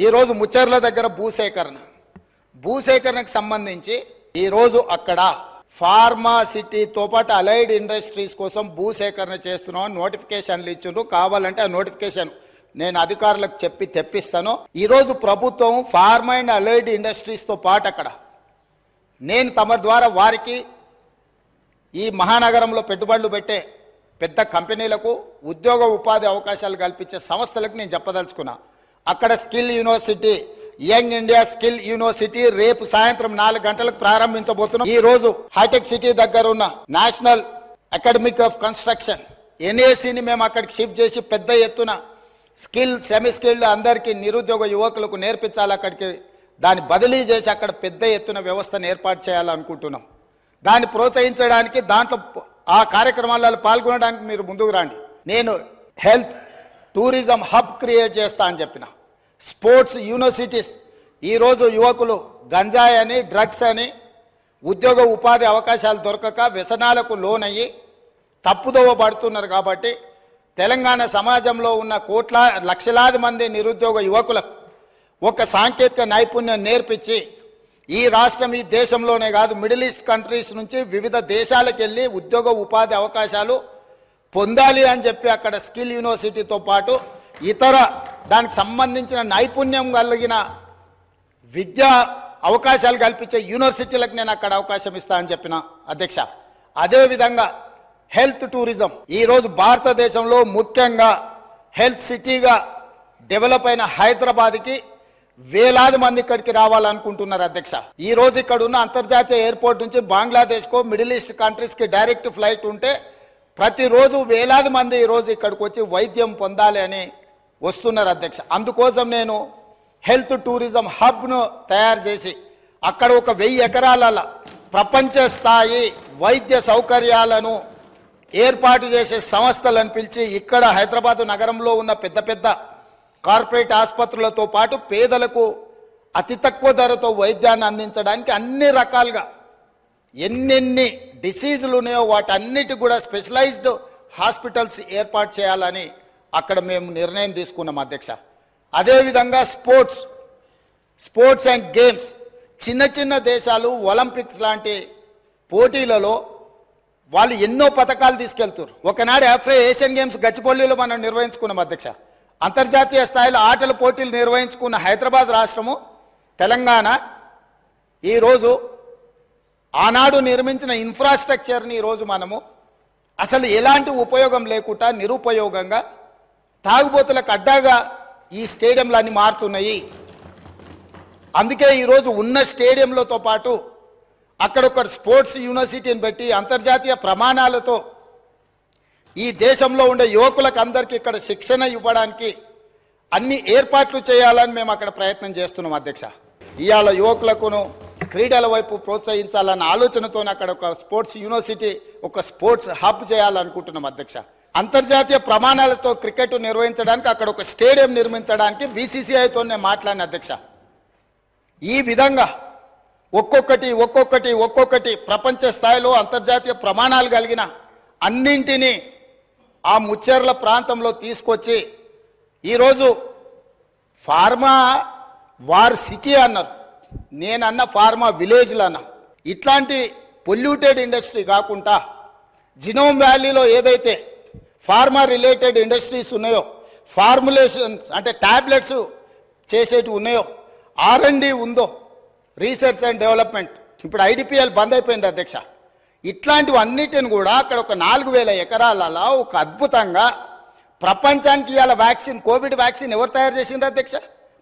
ఈరోజు ముచ్చర్ల దగ్గర భూసేకరణకు సంబంధించి ఈరోజు అక్కడ ఫార్మాసిటీతో పాటు అలైడ్ ఇండస్ట్రీస్ కోసం భూసేకరణ చేస్తున్నామని నోటిఫికేషన్లు ఇచ్చిండ్రు. కావాలంటే ఆ నోటిఫికేషన్ నేను అధికారులకు చెప్పి తెప్పిస్తాను. ఈరోజు ప్రభుత్వం ఫార్మా అండ్ అలైడ్ ఇండస్ట్రీస్తో పాటు అక్కడ నేను తమ ద్వారా వారికి ఈ మహానగరంలో పెట్టుబడులు పెట్టే పెద్ద కంపెనీలకు ఉద్యోగ ఉపాధి అవకాశాలు కల్పించే సంస్థలకు నేను చెప్పదలుచుకున్నా. అక్కడ skill university, young India skill university రేపు సాయంత్రం 4 గంటలకు ప్రారంభించబోతున్నాం. ఈ రోజు హైటెక్ సిటీ దగ్గర ఉన్న నేషనల్ అకాడమిక్ ఆఫ్ కన్స్ట్రక్షన్ NACని మేము అక్కడికి షిఫ్ట్ చేసి పెద్ద ఎత్తున స్కిల్ సెమీ స్కిల్డ్ అందరికీ నిరుద్యోగ యువకులకు నేర్పించాలి. అక్కడికి దాన్ని బదిలీ చేసి అక్కడ పెద్ద ఎత్తున వ్యవస్థను ఏర్పాటు చేయాలనుకుంటున్నాం. దాన్ని ప్రోత్సహించడానికి దాంట్లో ఆ కార్యక్రమాలలో పాల్గొనడానికి మీరు ముందుకు రండి. నేను హెల్త్ టూరిజం హబ్ క్రియేట్ చేస్తా అని చెప్పిన. స్పోర్ట్స్ యూనివర్సిటీస్, ఈరోజు యువకులు గంజాయి అని డ్రగ్స్ అని ఉద్యోగ ఉపాధి అవకాశాలు దొరకక వ్యసనాలకు లోనయ్యి తప్పుదోవ పడుతున్నారు. కాబట్టి తెలంగాణ సమాజంలో ఉన్న లక్షలాది మంది నిరుద్యోగ యువకులకు ఒక సాంకేతిక నైపుణ్యం నేర్పించి ఈ రాష్ట్రం ఈ దేశంలోనే కాదు మిడిల్ ఈస్ట్ కంట్రీస్ నుంచి వివిధ దేశాలకు వెళ్ళి ఉద్యోగ ఉపాధి అవకాశాలు పొందాలి అని చెప్పి అక్కడ స్కిల్ యూనివర్సిటీతో పాటు ఇతర దానికి సంబంధించిన నైపుణ్యం కలిగిన విద్యా అవకాశాలు కల్పించే యూనివర్సిటీలకు నేను అక్కడ అవకాశం ఇస్తా అని చెప్పిన అధ్యక్ష. అదేవిధంగా హెల్త్ టూరిజం, ఈరోజు భారతదేశంలో ముఖ్యంగా హెల్త్ సిటీగా డెవలప్ అయిన హైదరాబాద్కి వేలాది మంది ఇక్కడికి రావాలనుకుంటున్నారు అధ్యక్ష. ఈ రోజు ఇక్కడ ఉన్న అంతర్జాతీయ ఎయిర్పోర్ట్ నుంచి బంగ్లాదేశ్కో మిడిల్ ఈస్ట్ కంట్రీస్కి డైరెక్ట్ ఫ్లైట్ ఉంటే ప్రతిరోజు వేలాది మంది ఈరోజు ఇక్కడికి వచ్చి వైద్యం పొందాలి అని వస్తున్నారు అధ్యక్ష. అందుకోసం నేను హెల్త్ టూరిజం హబ్ను తయారు చేసి అక్కడ ఒక 1000 ఎకరాల ప్రపంచ స్థాయి వైద్య సౌకర్యాలను ఏర్పాటు చేసే సంస్థలను పిలిచి ఇక్కడ హైదరాబాద్ నగరంలో ఉన్న పెద్ద పెద్ద కార్పొరేట్ ఆసుపత్రులతో పాటు పేదలకు అతి తక్కువ ధరతో వైద్యాన్ని అందించడానికి అన్ని రకాలుగా ఎన్నెన్ని డిసీజులు ఉన్నాయో వాటన్నిటి కూడా స్పెషలైజ్డ్ హాస్పిటల్స్ ఏర్పాటు చేయాలని అక్కడ మేము నిర్ణయం తీసుకున్నాం అధ్యక్ష. అదేవిధంగా స్పోర్ట్స్ అండ్ గేమ్స్, చిన్న చిన్న దేశాలు ఒలింపిక్స్ లాంటి పోటీలలో వాళ్ళు ఎన్నో పథకాలు తీసుకెళ్తారు. ఒకనాడు ఏషియన్ గేమ్స్ గచ్చిపల్లిలో మనం నిర్వహించుకున్నాం అధ్యక్ష. అంతర్జాతీయ స్థాయిలో ఆటల పోటీలు నిర్వహించుకున్న హైదరాబాద్ రాష్ట్రము తెలంగాణ ఈరోజు ఆనాడు నిర్మించిన ఇన్ఫ్రాస్ట్రక్చర్ని ఈరోజు మనము అసలు ఎలాంటి ఉపయోగం లేకుండా నిరుపయోగంగా తాగుబోతులకు అడ్డాగా ఈ స్టేడియంలన్నీ మారుతున్నాయి. అందుకే ఈరోజు ఉన్న స్టేడియంలతో పాటు అక్కడ ఒక స్పోర్ట్స్ యూనివర్సిటీని పెట్టి అంతర్జాతీయ ప్రమాణాలతో ఈ దేశంలో ఉండే యువకులకు అందరికీ ఇక్కడ శిక్షణ ఇవ్వడానికి అన్ని ఏర్పాట్లు చేయాలని మేము అక్కడ ప్రయత్నం చేస్తున్నాం అధ్యక్ష. ఇవాళ యువకులకును క్రీడల వైపు ప్రోత్సహించాలన్న ఆలోచనతో అక్కడ ఒక స్పోర్ట్స్ యూనివర్సిటీ, ఒక స్పోర్ట్స్ హబ్ చేయాలనుకుంటున్నాం అధ్యక్ష. అంతర్జాతీయ ప్రమాణాలతో క్రికెట్ నిర్వహించడానికి అక్కడ ఒక స్టేడియం నిర్మించడానికి BCCIతో నేను మాట్లాడిన అధ్యక్ష. ఈ విధంగా ఒక్కొక్కటి ప్రపంచ స్థాయిలో అంతర్జాతీయ ప్రమాణాలు కలిగిన అన్నింటినీ ఆ ముచ్చెర్ల ప్రాంతంలో తీసుకొచ్చి ఈరోజు ఫార్మా వార్ సిటీ అన్నారు, నేనన్న ఫార్మా విలేజ్లు అన్నా. ఇట్లాంటి పొల్యూటెడ్ ఇండస్ట్రీ కాకుండా జినోమ్ వ్యాలీలో ఏదైతే ఫార్మా రిలేటెడ్ ఇండస్ట్రీస్ ఉన్నాయో, ఫార్ములేషన్స్ అంటే ట్యాబ్లెట్స్ చేసేటివి ఉన్నాయో, R&D ఉందో, రీసెర్చ్ అండ్ డెవలప్మెంట్, ఇప్పుడు IDPL బంద్ అయిపోయింది అధ్యక్ష. ఇట్లాంటివన్నిటిని కూడా అక్కడ ఒక 4000 ఎకరాలలో ఒక అద్భుతంగా ప్రపంచానికి ఇవాళ కోవిడ్ వ్యాక్సిన్ ఎవరు తయారు చేసిండ్రు అధ్యక్ష?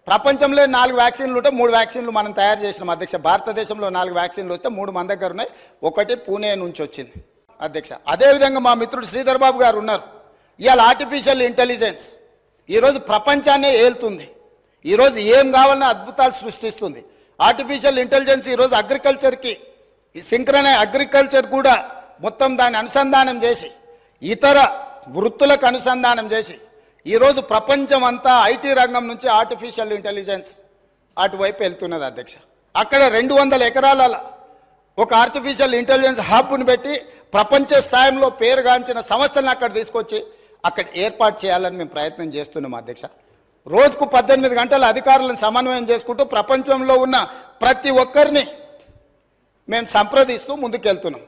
ప్రపంచంలో 4 వ్యాక్సిన్లు ఉంటే 3 వ్యాక్సిన్లు మనం తయారు చేసినాం అధ్యక్ష. భారతదేశంలో 4 వ్యాక్సిన్లు వస్తే 3 మన దగ్గర ఉన్నాయి, ఒకటి పూణే నుంచి వచ్చింది అధ్యక్ష. అదేవిధంగా మా మిత్రుడు శ్రీధర్ బాబు గారు ఉన్నారు. ఇవాళ ఆర్టిఫిషియల్ ఇంటెలిజెన్స్ ఈరోజు ప్రపంచాన్నే ఏలుతుంది. ఈరోజు ఏం కావాలన్నా అద్భుతాలు సృష్టిస్తుంది. ఆర్టిఫిషియల్ ఇంటెలిజెన్స్ ఈరోజు అగ్రికల్చర్కి అగ్రికల్చర్ కూడా మొత్తం దాన్ని అనుసంధానం చేసి ఇతర వృత్తులకు అనుసంధానం చేసి ఈరోజు ప్రపంచం అంతా IT రంగం నుంచి ఆర్టిఫిషియల్ ఇంటెలిజెన్స్ అటువైపు వెళ్తున్నది అధ్యక్ష. అక్కడ 200 ఎకరాల ఒక ఆర్టిఫిషియల్ ఇంటెలిజెన్స్ హబ్ను పెట్టి ప్రపంచ స్థాయిలో పేరుగాంచిన సంస్థలను అక్కడ తీసుకొచ్చి అక్కడ ఏర్పాటు చేయాలని మేము ప్రయత్నం చేస్తున్నాం అధ్యక్ష. రోజుకు 18 గంటల అధికారులను సమన్వయం చేసుకుంటూ ప్రపంచంలో ఉన్న ప్రతి ఒక్కరిని మేము సంప్రదిస్తూ ముందుకెళ్తున్నాం.